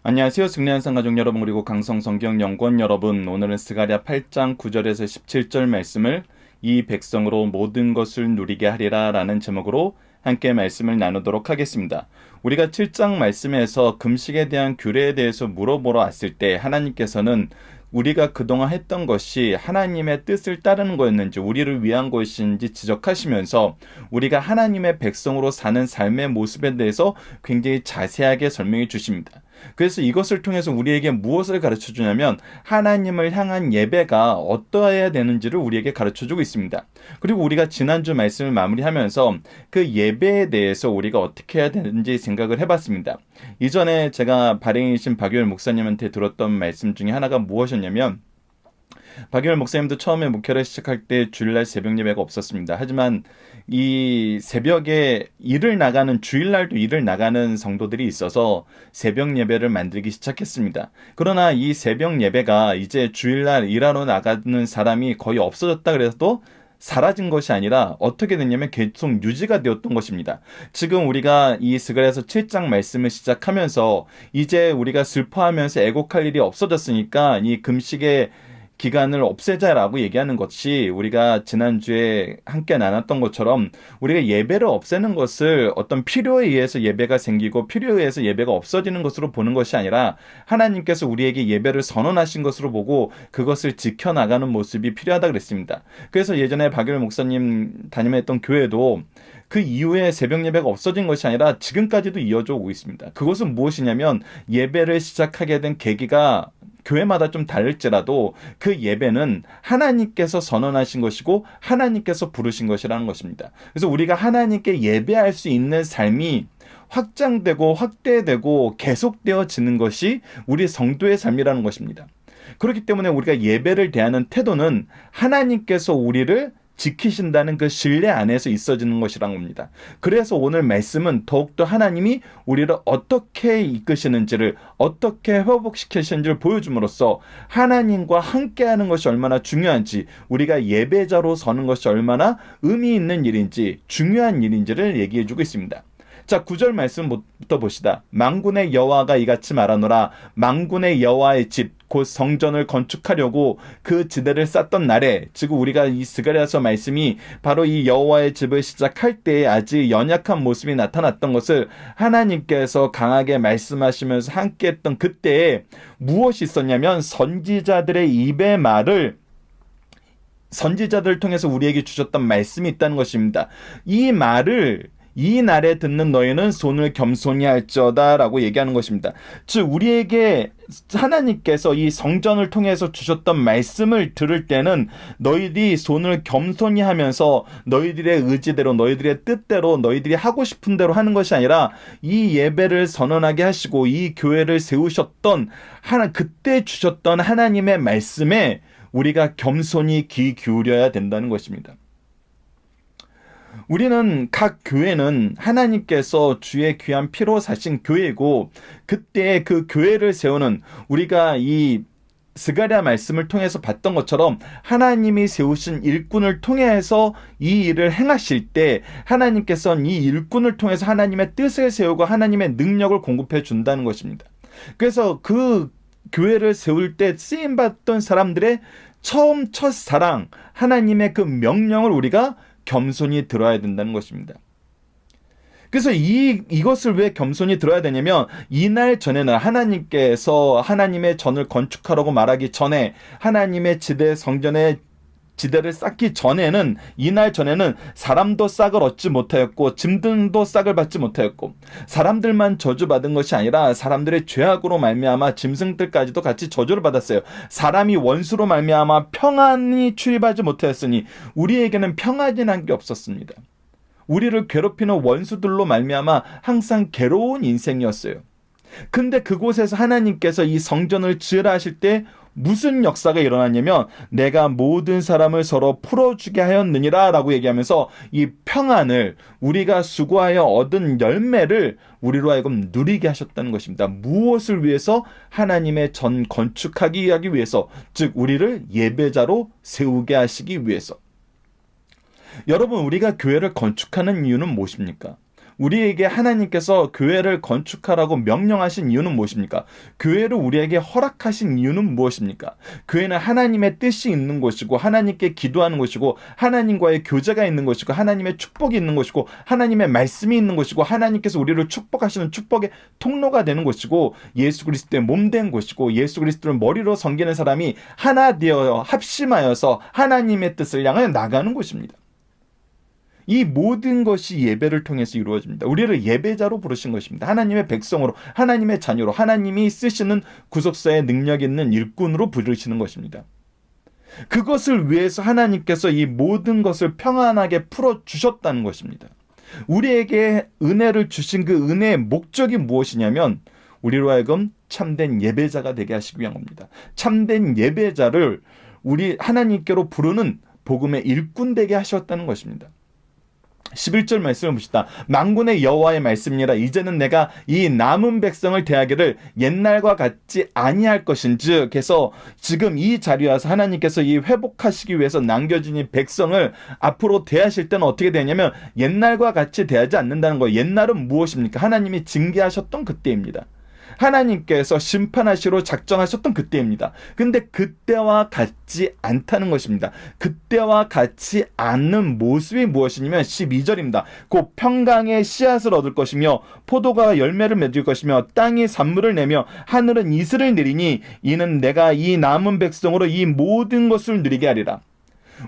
안녕하세요. 승리한상 가족 여러분, 그리고 강성 성경연구원 여러분. 오늘은 스가랴 8장 9절에서 17절 말씀을 이 백성으로 모든 것을 누리게 하리라 라는 제목으로 함께 말씀을 나누도록 하겠습니다. 우리가 7장 말씀에서 금식에 대한 규례에 대해서 물어보러 왔을 때 하나님께서는 우리가 그동안 했던 것이 하나님의 뜻을 따르는 거였는지, 우리를 위한 것인지 지적하시면서 우리가 하나님의 백성으로 사는 삶의 모습에 대해서 굉장히 자세하게 설명해 주십니다. 그래서 이것을 통해서 우리에게 무엇을 가르쳐 주냐면 하나님을 향한 예배가 어떠해야 되는지를 우리에게 가르쳐 주고 있습니다. 그리고 우리가 지난주 말씀을 마무리하면서 그 예배에 대해서 우리가 어떻게 해야 되는지 생각을 해봤습니다. 이전에 제가 발행이신 박유열 목사님한테 들었던 말씀 중에 하나가 무엇이었냐면, 박유열 목사님도 처음에 목회를 시작할 때 주일날 새벽 예배가 없었습니다. 하지만 이 새벽에 일을 나가는, 주일날도 일을 나가는 성도들이 있어서 새벽 예배를 만들기 시작했습니다. 그러나 이 새벽 예배가 이제 주일날 일하러 나가는 사람이 거의 없어졌다 그래도 사라진 것이 아니라 어떻게 됐냐면 계속 유지가 되었던 것입니다. 지금 우리가 이 스가랴서 7장 말씀을 시작하면서 이제 우리가 슬퍼하면서 애곡할 일이 없어졌으니까 이 금식의 기간을 없애자라고 얘기하는 것이, 우리가 지난주에 함께 나눴던 것처럼 우리가 예배를 없애는 것을 어떤 필요에 의해서 예배가 생기고 필요에 의해서 예배가 없어지는 것으로 보는 것이 아니라 하나님께서 우리에게 예배를 선언하신 것으로 보고 그것을 지켜나가는 모습이 필요하다 그랬습니다. 그래서 예전에 박유열 목사님 담임했던 교회도 그 이후에 새벽 예배가 없어진 것이 아니라 지금까지도 이어져 오고 있습니다. 그것은 무엇이냐면, 예배를 시작하게 된 계기가 교회마다 좀 다를지라도 그 예배는 하나님께서 선언하신 것이고 하나님께서 부르신 것이라는 것입니다. 그래서 우리가 하나님께 예배할 수 있는 삶이 확장되고 확대되고 계속되어지는 것이 우리 성도의 삶이라는 것입니다. 그렇기 때문에 우리가 예배를 대하는 태도는 하나님께서 우리를 지키신다는 그 신뢰 안에서 있어지는 것이란 겁니다. 그래서 오늘 말씀은 더욱더 하나님이 우리를 어떻게 이끄시는지를, 어떻게 회복시키시는지를 보여줌으로써 하나님과 함께하는 것이 얼마나 중요한지, 우리가 예배자로 서는 것이 얼마나 의미 있는 일인지, 중요한 일인지를 얘기해주고 있습니다. 자, 9절 말씀부터 봅시다. 만군의 여호와가 이같이 말하노라. 만군의 여호와의 집, 곧 성전을 건축하려고 그 지대를 쌓던 날에, 즉 우리가 이 스가랴서 말씀이 바로 이 여호와의 집을 시작할 때에 아직 연약한 모습이 나타났던 것을 하나님께서 강하게 말씀하시면서 함께했던 그때에 무엇이 있었냐면, 선지자들의 입의 말을, 선지자들을 통해서 우리에게 주셨던 말씀이 있다는 것입니다. 이 말을 이 날에 듣는 너희는 손을 겸손히 할지어다 라고 얘기하는 것입니다. 즉 우리에게 하나님께서 이 성전을 통해서 주셨던 말씀을 들을 때는 너희들이 손을 겸손히 하면서 너희들의 의지대로, 너희들의 뜻대로, 너희들이 하고 싶은 대로 하는 것이 아니라 이 예배를 선언하게 하시고 이 교회를 세우셨던 그때 주셨던 하나님의 말씀에 우리가 겸손히 귀 기울여야 된다는 것입니다. 우리는, 각 교회는 하나님께서 주의 귀한 피로 사신 교회고, 그때 그 교회를 세우는, 우리가 이 스가랴 말씀을 통해서 봤던 것처럼 하나님이 세우신 일꾼을 통해서 이 일을 행하실 때 하나님께서는 이 일꾼을 통해서 하나님의 뜻을 세우고 하나님의 능력을 공급해 준다는 것입니다. 그래서 그 교회를 세울 때 쓰임받던 사람들의 첫사랑, 하나님의 그 명령을 우리가 겸손히 들어야 된다는 것입니다. 그래서 이것을 왜 겸손히 들어야 되냐면, 이날 전에는 하나님께서 하나님의 전을 건축하라고 말하기 전에, 하나님의 지대, 성전의 지대를 쌓기 전에는, 이날 전에는 사람도 싹을 얻지 못하였고 짐승도 싹을 받지 못하였고, 사람들만 저주받은 것이 아니라 사람들의 죄악으로 말미암아 짐승들까지도 같이 저주를 받았어요. 사람이 원수로 말미암아 평안이 출입하지 못하였으니 우리에게는 평안이란 게 없었습니다. 우리를 괴롭히는 원수들로 말미암아 항상 괴로운 인생이었어요. 근데 그곳에서 하나님께서 이 성전을 지으라 하실 때 무슨 역사가 일어났냐면, 내가 모든 사람을 서로 풀어주게 하였느니라 라고 얘기하면서 이 평안을, 우리가 수고하여 얻은 열매를 우리로 하여금 누리게 하셨다는 것입니다. 무엇을 위해서? 하나님의 전 건축하기 위해서, 즉 우리를 예배자로 세우게 하시기 위해서. 여러분, 우리가 교회를 건축하는 이유는 무엇입니까? 우리에게 하나님께서 교회를 건축하라고 명령하신 이유는 무엇입니까? 교회를 우리에게 허락하신 이유는 무엇입니까? 교회는 하나님의 뜻이 있는 곳이고 하나님께 기도하는 곳이고 하나님과의 교제가 있는 곳이고 하나님의 축복이 있는 곳이고 하나님의 말씀이 있는 곳이고 하나님께서 우리를 축복하시는 축복의 통로가 되는 곳이고 예수 그리스도의 몸된 곳이고 예수 그리스도를 머리로 섬기는 사람이 하나 되어 합심하여서 하나님의 뜻을 향하여 나가는 곳입니다. 이 모든 것이 예배를 통해서 이루어집니다. 우리를 예배자로 부르신 것입니다. 하나님의 백성으로, 하나님의 자녀로, 하나님이 쓰시는 구속사의 능력 있는 일꾼으로 부르시는 것입니다. 그것을 위해서 하나님께서 이 모든 것을 평안하게 풀어주셨다는 것입니다. 우리에게 은혜를 주신 그 은혜의 목적이 무엇이냐면 우리로 하여금 참된 예배자가 되게 하시기 위한 겁니다. 참된 예배자를 우리 하나님께로 부르는 복음의 일꾼 되게 하셨다는 것입니다. 11절 말씀을 봅시다. 만군의 여호와의 말씀이라 이제는 내가 이 남은 백성을 대하기를 옛날과 같지 아니할 것인즉 해서 지금 이 자리에 와서 하나님께서 이 회복하시기 위해서 남겨진 이 백성을 앞으로 대하실 때는 어떻게 되냐면 옛날과 같이 대하지 않는다는 거예요. 옛날은 무엇입니까? 하나님이 징계하셨던 그때입니다. 하나님께서 심판하시러 작정하셨던 그때입니다. 근데 그때와 같지 않다는 것입니다. 그때와 같지 않는 모습이 무엇이냐면 12절입니다. 곧 평강의 씨앗을 얻을 것이며 포도가 열매를 맺을 것이며 땅이 산물을 내며 하늘은 이슬을 내리니 이는 내가 이 남은 백성으로 이 모든 것을 누리게 하리라.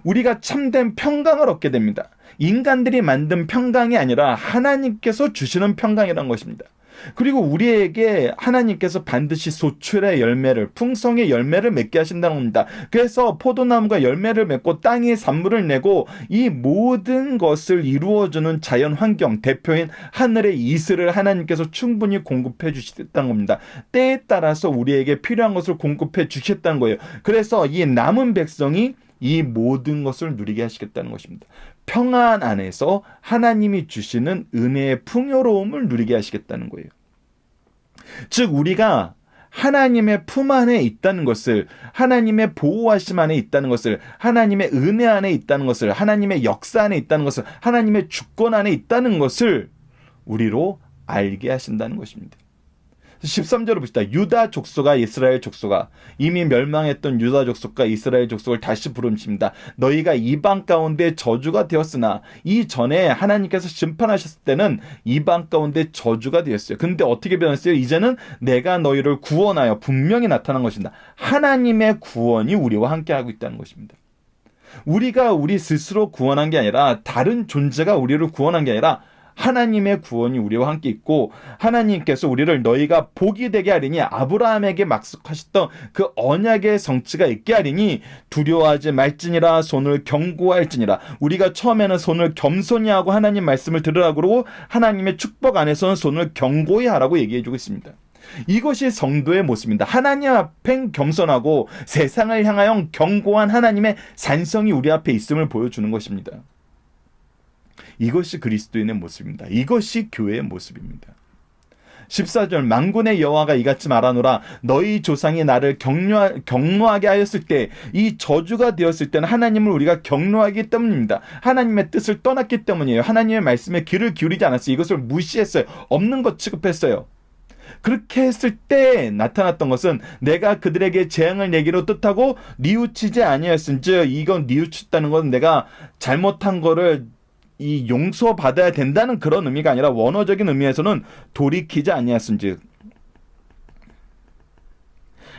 우리가 참된 평강을 얻게 됩니다. 인간들이 만든 평강이 아니라 하나님께서 주시는 평강이라는 것입니다. 그리고 우리에게 하나님께서 반드시 소출의 열매를, 풍성의 열매를 맺게 하신다는 겁니다. 그래서 포도나무가 열매를 맺고 땅이 산물을 내고 이 모든 것을 이루어주는 자연 환경, 대표인 하늘의 이슬을 하나님께서 충분히 공급해 주시겠다는 겁니다. 때에 따라서 우리에게 필요한 것을 공급해 주시겠다는 거예요. 그래서 이 남은 백성이 이 모든 것을 누리게 하시겠다는 것입니다. 평안 안에서 하나님이 주시는 은혜의 풍요로움을 누리게 하시겠다는 거예요. 즉 우리가 하나님의 품 안에 있다는 것을, 하나님의 보호하심 안에 있다는 것을, 하나님의 은혜 안에 있다는 것을, 하나님의 역사 안에 있다는 것을, 하나님의 주권 안에 있다는 것을 우리로 알게 하신다는 것입니다. 13절을 봅시다. 유다 족속과 이스라엘 족속아, 이미 멸망했던 유다 족속과 이스라엘 족속을 다시 부르십니다. 너희가 이방 가운데 저주가 되었으나 이전에 하나님께서 심판하셨을 때는 이방 가운데 저주가 되었어요. 근데 어떻게 변했어요? 이제는 내가 너희를 구원하여 분명히 나타난 것입니다. 하나님의 구원이 우리와 함께하고 있다는 것입니다. 우리가 우리 스스로 구원한 게 아니라 다른 존재가 우리를 구원한 게 아니라 하나님의 구원이 우리와 함께 있고 하나님께서 우리를 너희가 복이 되게 하리니 아브라함에게 약속하셨던 그 언약의 성취가 있게 하리니 두려워하지 말지니라 손을 견고할지니라. 우리가 처음에는 손을 겸손히 하고 하나님 말씀을 들으라고 그러고 하나님의 축복 안에서는 손을 견고히 하라고 얘기해주고 있습니다. 이것이 성도의 모습입니다. 하나님 앞엔 겸손하고 세상을 향하여 견고한 하나님의 산성이 우리 앞에 있음을 보여주는 것입니다. 이것이 그리스도인의 모습입니다. 이것이 교회의 모습입니다. 14절 만군의 여호와가 이같이 말하노라. 너희 조상이 나를 경노하게 하였을 때, 이 저주가 되었을 때는 하나님을 우리가 경노하기 때문입니다. 하나님의 뜻을 떠났기 때문이에요. 하나님의 말씀에 귀를 기울이지 않았어요. 이것을 무시했어요. 없는 것 취급했어요. 그렇게 했을 때 나타났던 것은 내가 그들에게 재앙을 내기로 뜻하고 뉘우치지 아니하였은즉, 이건 뉘우쳤다는 건 내가 잘못한 거를 이 용서받아야 된다는 그런 의미가 아니라 원어적인 의미에서는 돌이키지 아니하였은즉,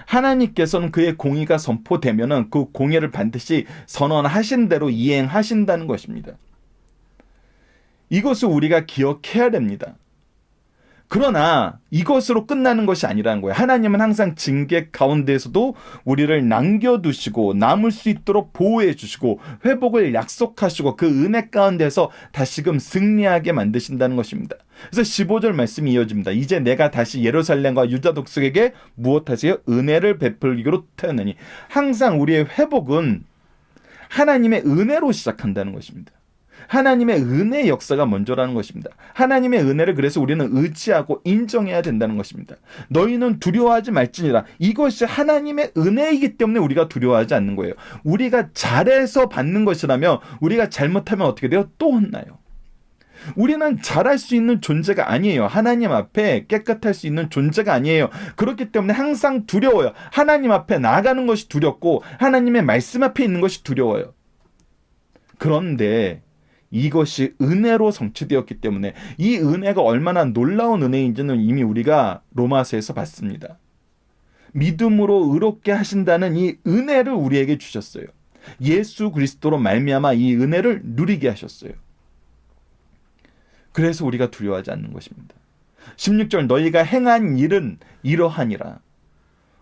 하나님께서는 그의 공의가 선포되면은 그 공의를 반드시 선언하신 대로 이행하신다는 것입니다. 이것을 우리가 기억해야 됩니다. 그러나 이것으로 끝나는 것이 아니라는 거예요. 하나님은 항상 징계 가운데에서도 우리를 남겨두시고 남을 수 있도록 보호해 주시고 회복을 약속하시고 그 은혜 가운데서 다시금 승리하게 만드신다는 것입니다. 그래서 15절 말씀이 이어집니다. 이제 내가 다시 예루살렘과 유다 족속에게 무엇하세요? 은혜를 베풀기로 태어나니. 항상 우리의 회복은 하나님의 은혜로 시작한다는 것입니다. 하나님의 은혜의 역사가 먼저라는 것입니다. 하나님의 은혜를 그래서 우리는 의지하고 인정해야 된다는 것입니다. 너희는 두려워하지 말지니라. 이것이 하나님의 은혜이기 때문에 우리가 두려워하지 않는 거예요. 우리가 잘해서 받는 것이라면 우리가 잘못하면 어떻게 돼요? 또 혼나요. 우리는 잘할 수 있는 존재가 아니에요. 하나님 앞에 깨끗할 수 있는 존재가 아니에요. 그렇기 때문에 항상 두려워요. 하나님 앞에 나아가는 것이 두렵고 하나님의 말씀 앞에 있는 것이 두려워요. 그런데 이것이 은혜로 성취되었기 때문에 이 은혜가 얼마나 놀라운 은혜인지는 이미 우리가 로마서에서 봤습니다. 믿음으로 의롭게 하신다는 이 은혜를 우리에게 주셨어요. 예수 그리스도로 말미암아 이 은혜를 누리게 하셨어요. 그래서 우리가 두려워하지 않는 것입니다. 16절 너희가 행한 일은 이러하니라.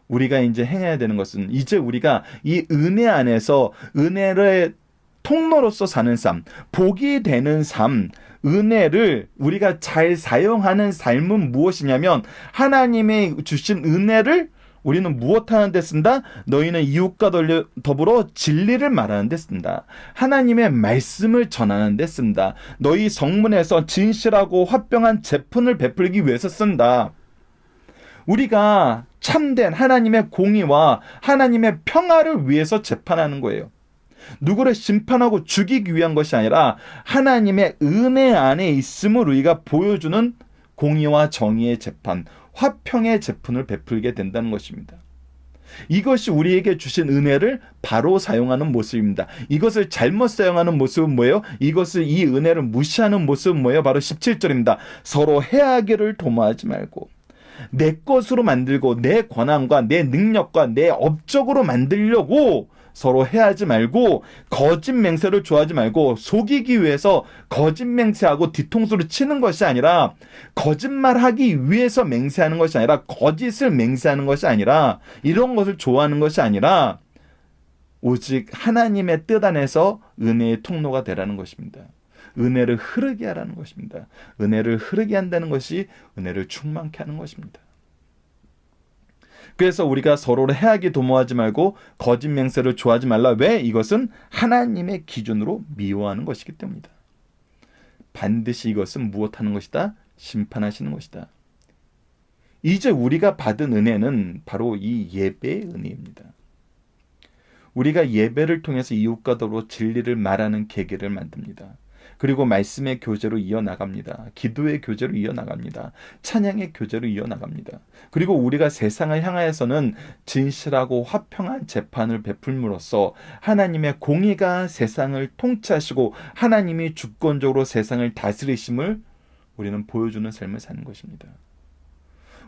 우리가 이제 행해야 되는 것은 이제 우리가 이 은혜 안에서 은혜를 통로로서 사는 삶, 복이 되는 삶, 은혜를 우리가 잘 사용하는 삶은 무엇이냐면 하나님의 주신 은혜를 우리는 무엇 하는 데 쓴다? 너희는 이웃과 더불어 진리를 말하는 데 쓴다. 하나님의 말씀을 전하는 데 쓴다. 너희 성문에서 진실하고 화평한 재판을 베풀기 위해서 쓴다. 우리가 참된 하나님의 공의와 하나님의 평화를 위해서 재판하는 거예요. 누구를 심판하고 죽이기 위한 것이 아니라 하나님의 은혜 안에 있음을 우리가 보여주는 공의와 정의의 재판, 화평의 재판을 베풀게 된다는 것입니다. 이것이 우리에게 주신 은혜를 바로 사용하는 모습입니다. 이것을 잘못 사용하는 모습은 뭐예요? 이 은혜를 무시하는 모습은 뭐예요? 바로 17절입니다. 서로 해하기를 도모하지 말고 내 것으로 만들고 내 권한과 내 능력과 내 업적으로 만들려고 서로 해하지 말고 거짓 맹세를 좋아하지 말고 속이기 위해서 거짓 맹세하고 뒤통수를 치는 것이 아니라 거짓말하기 위해서 맹세하는 것이 아니라 거짓을 맹세하는 것이 아니라 이런 것을 좋아하는 것이 아니라 오직 하나님의 뜻 안에서 은혜의 통로가 되라는 것입니다. 은혜를 흐르게 하라는 것입니다. 은혜를 흐르게 한다는 것이 은혜를 충만케 하는 것입니다. 그래서 우리가 서로를 해하기 도모하지 말고 거짓 맹세를 좋아하지 말라. 왜? 이것은 하나님의 기준으로 미워하는 것이기 때문이다. 반드시 이것은 무엇하는 것이다? 심판하시는 것이다. 이제 우리가 받은 은혜는 바로 이 예배의 은혜입니다. 우리가 예배를 통해서 이웃과 더불어 진리를 말하는 계기를 만듭니다. 그리고 말씀의 교제로 이어나갑니다. 기도의 교제로 이어나갑니다. 찬양의 교제로 이어나갑니다. 그리고 우리가 세상을 향하여서는 진실하고 화평한 재판을 베풀므로써 하나님의 공의가 세상을 통치하시고 하나님이 주권적으로 세상을 다스리심을 우리는 보여주는 삶을 사는 것입니다.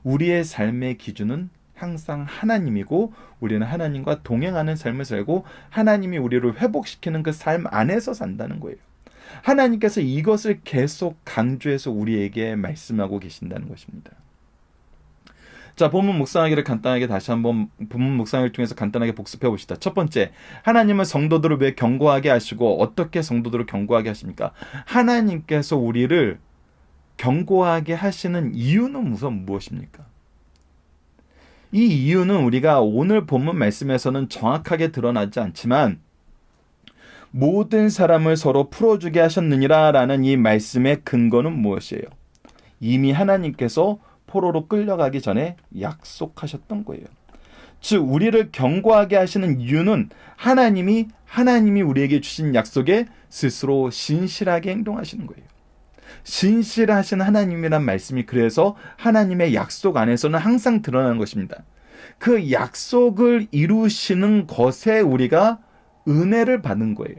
우리의 삶의 기준은 항상 하나님이고 우리는 하나님과 동행하는 삶을 살고 하나님이 우리를 회복시키는 그 삶 안에서 산다는 거예요. 하나님께서 이것을 계속 강조해서 우리에게 말씀하고 계신다는 것입니다. 자, 본문 묵상하기를 간단하게 다시 한번 본문 묵상을 통해서 간단하게 복습해 봅시다. 첫 번째, 하나님은 성도들을 왜 경고하게 하시고 어떻게 성도들을 경고하게 하십니까? 하나님께서 우리를 경고하게 하시는 이유는 우선 무엇입니까? 이 이유는 우리가 오늘 본문 말씀에서는 정확하게 드러나지 않지만 모든 사람을 서로 풀어주게 하셨느니라 라는 이 말씀의 근거는 무엇이에요? 이미 하나님께서 포로로 끌려가기 전에 약속하셨던 거예요. 즉 우리를 경고하게 하시는 이유는 하나님이 우리에게 주신 약속에 스스로 신실하게 행동하시는 거예요. 신실하신 하나님이란 말씀이 그래서 하나님의 약속 안에서는 항상 드러나는 것입니다. 그 약속을 이루시는 것에 우리가 은혜를 받는 거예요.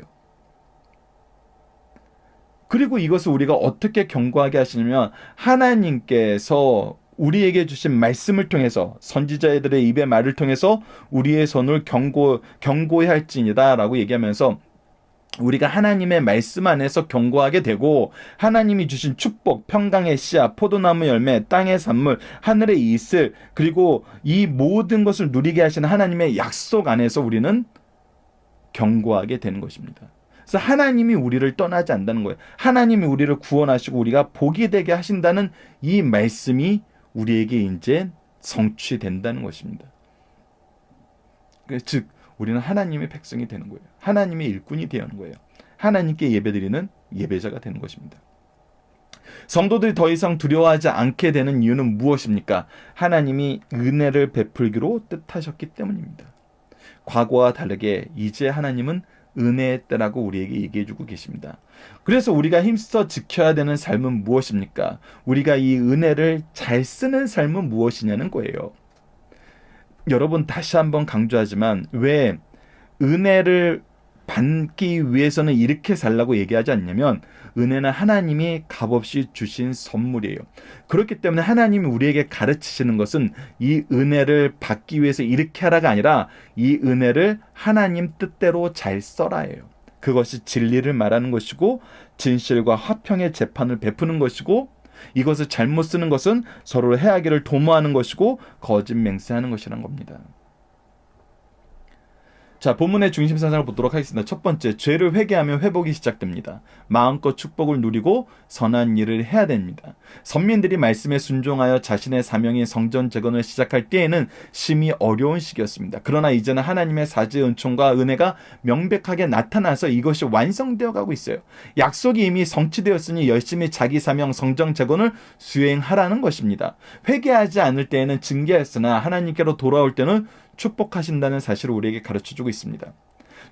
그리고 이것을 우리가 어떻게 경고하게 하시냐면 하나님께서 우리에게 주신 말씀을 통해서 선지자들의 입의 말을 통해서 우리의 손을 경고해야 할지니라 라고 얘기하면서 우리가 하나님의 말씀 안에서 경고하게 되고 하나님이 주신 축복, 평강의 씨앗, 포도나무 열매, 땅의 산물, 하늘의 이슬 그리고 이 모든 것을 누리게 하시는 하나님의 약속 안에서 우리는 경고하게 되는 것입니다. 그래서 하나님이 우리를 떠나지 않는다는 거예요. 하나님이 우리를 구원하시고 우리가 복이 되게 하신다는 이 말씀이 우리에게 이제 성취된다는 것입니다. 즉 우리는 하나님의 백성이 되는 거예요. 하나님의 일꾼이 되는 거예요. 하나님께 예배드리는 예배자가 되는 것입니다. 성도들이 더 이상 두려워하지 않게 되는 이유는 무엇입니까? 하나님이 은혜를 베풀기로 뜻하셨기 때문입니다. 과거와 다르게 이제 하나님은 은혜의 때라고 우리에게 얘기해주고 계십니다. 그래서 우리가 힘써 지켜야 되는 삶은 무엇입니까? 우리가 이 은혜를 잘 쓰는 삶은 무엇이냐는 거예요. 여러분, 다시 한번 강조하지만 왜 은혜를 받기 위해서는 이렇게 살라고 얘기하지 않냐면, 은혜는 하나님이 값없이 주신 선물이에요. 그렇기 때문에 하나님이 우리에게 가르치시는 것은 이 은혜를 받기 위해서 이렇게 하라가 아니라 이 은혜를 하나님 뜻대로 잘 써라예요. 그것이 진리를 말하는 것이고 진실과 화평의 재판을 베푸는 것이고, 이것을 잘못 쓰는 것은 서로 해하기를 도모하는 것이고 거짓 맹세하는 것이란 겁니다. 자, 본문의 중심 사상을 보도록 하겠습니다. 첫 번째, 죄를 회개하면 회복이 시작됩니다. 마음껏 축복을 누리고 선한 일을 해야 됩니다. 선민들이 말씀에 순종하여 자신의 사명인 성전 재건을 시작할 때에는 심히 어려운 시기였습니다. 그러나 이제는 하나님의 사지의 은총과 은혜가 명백하게 나타나서 이것이 완성되어 가고 있어요. 약속이 이미 성취되었으니 열심히 자기 사명 성전 재건을 수행하라는 것입니다. 회개하지 않을 때에는 징계였으나 하나님께로 돌아올 때는 축복하신다는 사실을 우리에게 가르쳐주고 있습니다.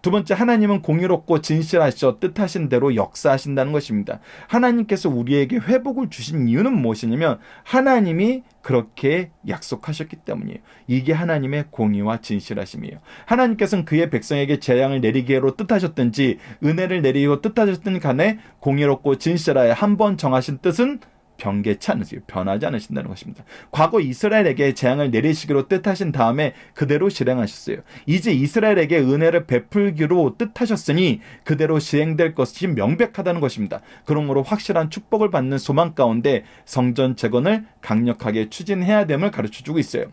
두 번째, 하나님은 공의롭고 진실하셔 뜻하신 대로 역사하신다는 것입니다. 하나님께서 우리에게 회복을 주신 이유는 무엇이냐면 하나님이 그렇게 약속하셨기 때문이에요. 이게 하나님의 공의와 진실하심이에요. 하나님께서는 그의 백성에게 재앙을 내리기로 뜻하셨든지 은혜를 내리기로 뜻하셨든 간에 공의롭고 진실하여 한 번 정하신 뜻은 변개치 않으세요. 변하지 않으신다는 것입니다. 과거 이스라엘에게 재앙을 내리시기로 뜻하신 다음에 그대로 실행하셨어요. 이제 이스라엘에게 은혜를 베풀기로 뜻하셨으니 그대로 시행될 것이 명백하다는 것입니다. 그러므로 확실한 축복을 받는 소망 가운데 성전 재건을 강력하게 추진해야 됨을 가르쳐주고 있어요.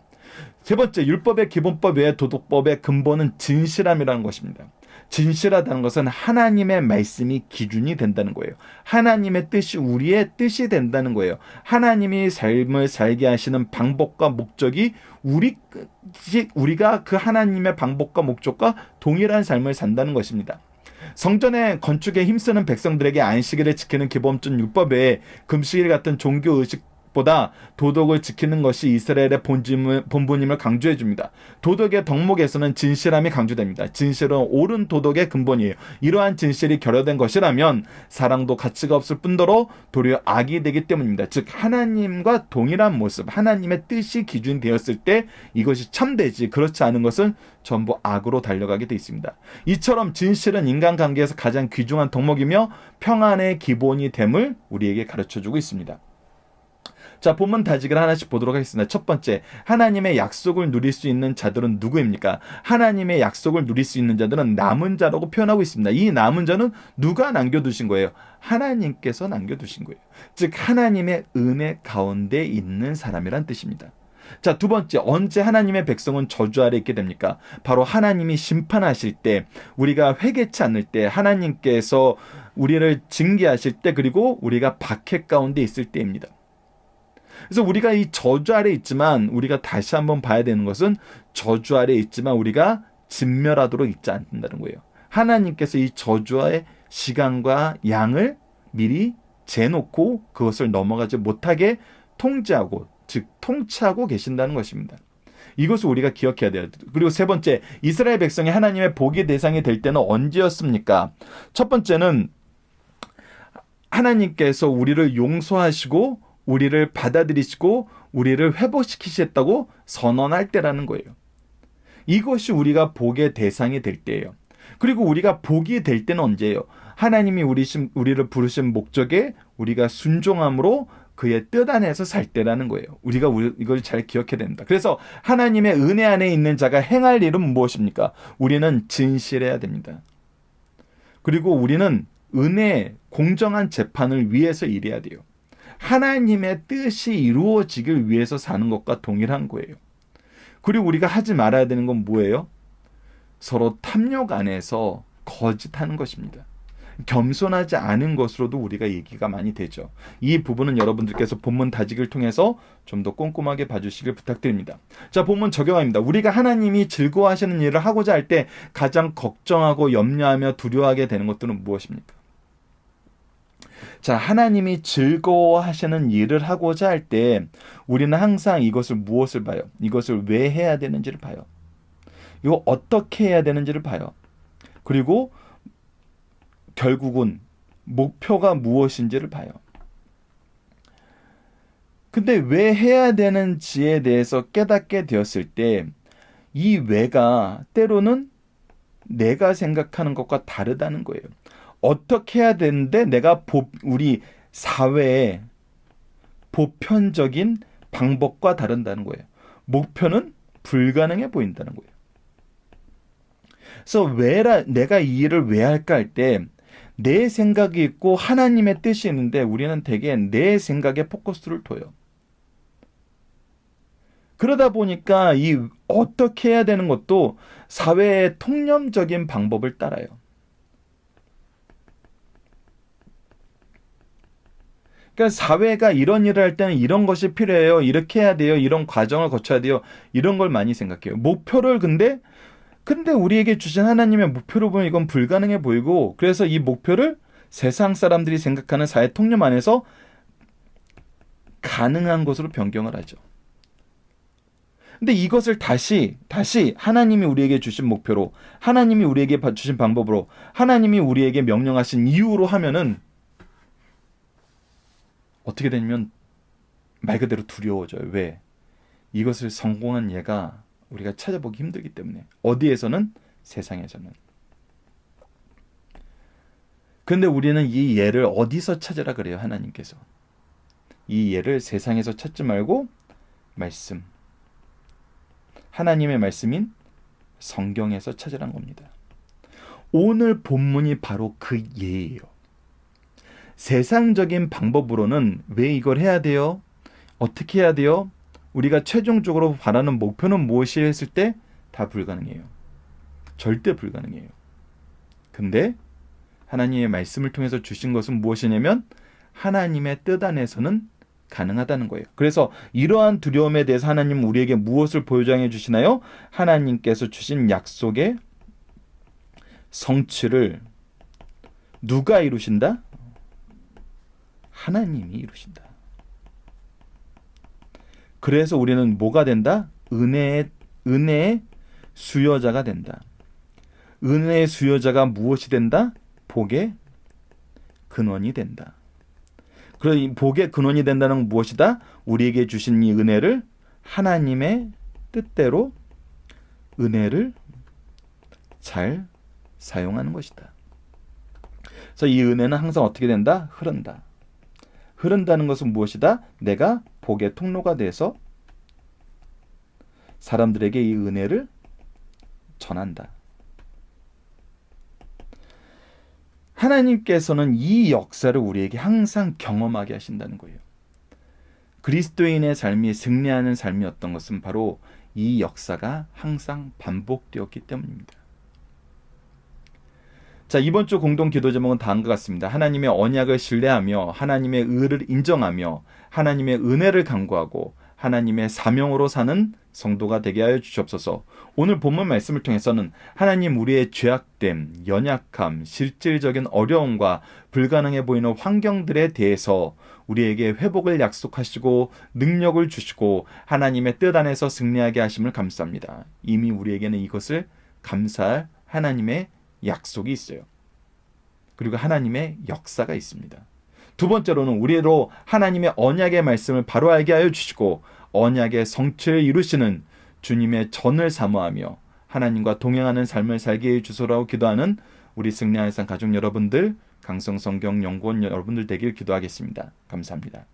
세 번째, 율법의 기본법 외에 도덕법의 근본은 진실함이라는 것입니다. 진실하다는 것은 하나님의 말씀이 기준이 된다는 거예요. 하나님의 뜻이 우리의 뜻이 된다는 거예요. 하나님이 삶을 살게 하시는 방법과 목적이 우리가 그 하나님의 방법과 목적과 동일한 삶을 산다는 것입니다. 성전의 건축에 힘쓰는 백성들에게 안식일을 지키는 기본적 율법 외에 금식일 같은 종교 의식 보다 도덕을 지키는 것이 이스라엘의 본분임을 강조해 줍니다. 도덕의 덕목에서는 진실함이 강조됩니다. 진실은 옳은 도덕의 근본이에요. 이러한 진실이 결여된 것이라면 사랑도 가치가 없을 뿐더러 도리어 악이 되기 때문입니다. 즉 하나님과 동일한 모습, 하나님의 뜻이 기준되었을 때 이것이 참되지, 그렇지 않은 것은 전부 악으로 달려가게 되어 있습니다. 이처럼 진실은 인간관계에서 가장 귀중한 덕목이며 평안의 기본이 됨을 우리에게 가르쳐주고 있습니다. 자, 본문 다지기를 하나씩 보도록 하겠습니다. 첫 번째, 하나님의 약속을 누릴 수 있는 자들은 누구입니까? 하나님의 약속을 누릴 수 있는 자들은 남은 자라고 표현하고 있습니다. 이 남은 자는 누가 남겨두신 거예요? 하나님께서 남겨두신 거예요. 즉 하나님의 은혜 가운데 있는 사람이란 뜻입니다. 자, 두 번째, 언제 하나님의 백성은 저주 아래 있게 됩니까? 바로 하나님이 심판하실 때, 우리가 회개치 않을 때, 하나님께서 우리를 징계하실 때, 그리고 우리가 박해 가운데 있을 때입니다. 그래서 우리가 이 저주 아래 있지만, 우리가 다시 한번 봐야 되는 것은 저주 아래 있지만 우리가 진멸하도록 있지 않는다는 거예요. 하나님께서 이 저주의 시간과 양을 미리 재놓고 그것을 넘어가지 못하게 통제하고, 즉 통치하고 계신다는 것입니다. 이것을 우리가 기억해야 돼요. 그리고 세 번째, 이스라엘 백성이 하나님의 복의 대상이 될 때는 언제였습니까? 첫 번째는 하나님께서 우리를 용서하시고 우리를 받아들이시고 우리를 회복시키셨다고 선언할 때라는 거예요. 이것이 우리가 복의 대상이 될 때예요. 그리고 우리가 복이 될 때는 언제예요? 하나님이 우리를 부르신 목적에 우리가 순종함으로 그의 뜻 안에서 살 때라는 거예요. 우리가 이걸 잘 기억해야 됩니다. 그래서 하나님의 은혜 안에 있는 자가 행할 일은 무엇입니까? 우리는 진실해야 됩니다. 그리고 우리는 은혜, 공정한 재판을 위해서 일해야 돼요. 하나님의 뜻이 이루어지길 위해서 사는 것과 동일한 거예요. 그리고 우리가 하지 말아야 되는 건 뭐예요? 서로 탐욕 안에서 거짓하는 것입니다. 겸손하지 않은 것으로도 우리가 얘기가 많이 되죠. 이 부분은 여러분들께서 본문 다지기를 통해서 좀 더 꼼꼼하게 봐주시길 부탁드립니다. 자, 본문 적용합니다. 우리가 하나님이 즐거워하시는 일을 하고자 할 때 가장 걱정하고 염려하며 두려워하게 되는 것들은 무엇입니까? 자, 하나님이 즐거워하시는 일을 하고자 할 때 우리는 항상 이것을 무엇을 봐요? 이것을 왜 해야 되는지를 봐요. 이거 어떻게 해야 되는지를 봐요. 그리고 결국은 목표가 무엇인지를 봐요. 근데 왜 해야 되는지에 대해서 깨닫게 되었을 때 이 왜가 때로는 내가 생각하는 것과 다르다는 거예요. 어떻게 해야 되는데 내가 우리 사회의 보편적인 방법과 다른다는 거예요. 목표는 불가능해 보인다는 거예요. 그래서 내가 이 일을 왜 할까 할 때 내 생각이 있고 하나님의 뜻이 있는데 우리는 대개 내 생각에 포커스를 둬요. 그러다 보니까 이 어떻게 해야 되는 것도 사회의 통념적인 방법을 따라요. 그러니까 사회가 이런 일을 할 때는 이런 것이 필요해요. 이렇게 해야 돼요. 이런 과정을 거쳐야 돼요. 이런 걸 많이 생각해요. 목표를 근데 우리에게 주신 하나님의 목표를 보면 이건 불가능해 보이고 그래서 이 목표를 세상 사람들이 생각하는 사회 통념 안에서 가능한 것으로 변경을 하죠. 근데 이것을 다시 하나님이 우리에게 주신 목표로 하나님이 우리에게 주신 방법으로 하나님이 우리에게 명령하신 이유로 하면은 어떻게 되냐면 말 그대로 두려워져요. 왜? 이것을 성공한 예가 우리가 찾아보기 힘들기 때문에. 어디에서는? 세상에서는. 근데 우리는 이 예를 어디서 찾으라 그래요? 하나님께서. 이 예를 세상에서 찾지 말고 말씀. 하나님의 말씀인 성경에서 찾으란 겁니다. 오늘 본문이 바로 그 예예요. 세상적인 방법으로는 왜 이걸 해야 돼요? 어떻게 해야 돼요? 우리가 최종적으로 바라는 목표는 무엇이 했을 때 다 불가능해요. 절대 불가능해요. 근데 하나님의 말씀을 통해서 주신 것은 무엇이냐면 하나님의 뜻 안에서는 가능하다는 거예요. 그래서 이러한 두려움에 대해서 하나님은 우리에게 무엇을 보여장해 주시나요? 하나님께서 주신 약속의 성취를 누가 이루신다? 하나님이 이루신다. 그래서 우리는 뭐가 된다? 은혜의 수여자가 된다. 은혜의 수여자가 무엇이 된다? 복의 근원이 된다. 그래서 이 복의 근원이 된다는 건 무엇이다? 우리에게 주신 이 은혜를 하나님의 뜻대로 은혜를 잘 사용하는 것이다. 그래서 이 은혜는 항상 어떻게 된다? 흐른다. 흐른다는 것은 무엇이다? 내가 복의 통로가 돼서 사람들에게 이 은혜를 전한다. 하나님께서는 이 역사를 우리에게 항상 경험하게 하신다는 거예요. 그리스도인의 삶이 승리하는 삶이었던 것은 바로 이 역사가 항상 반복되었기 때문입니다. 자, 이번 주 공동 기도 제목은 다음과 같습니다. 하나님의 언약을 신뢰하며 하나님의 의를 인정하며 하나님의 은혜를 간구하고 하나님의 사명으로 사는 성도가 되게 하여 주시옵소서. 오늘 본문 말씀을 통해서는 하나님 우리의 죄악됨, 연약함, 실질적인 어려움과 불가능해 보이는 환경들에 대해서 우리에게 회복을 약속하시고 능력을 주시고 하나님의 뜻 안에서 승리하게 하심을 감사합니다. 이미 우리에게는 이것을 감사할 하나님의 약속이 있어요. 그리고 하나님의 역사가 있습니다. 두 번째로는 우리로 하나님의 언약의 말씀을 바로 알게 하여 주시고 언약의 성취를 이루시는 주님의 전을 사모하며 하나님과 동행하는 삶을 살게 해 주소라고 기도하는 우리 승리하는 삶 가족 여러분들, 강성성경 연구원 여러분들 되길 기도하겠습니다. 감사합니다.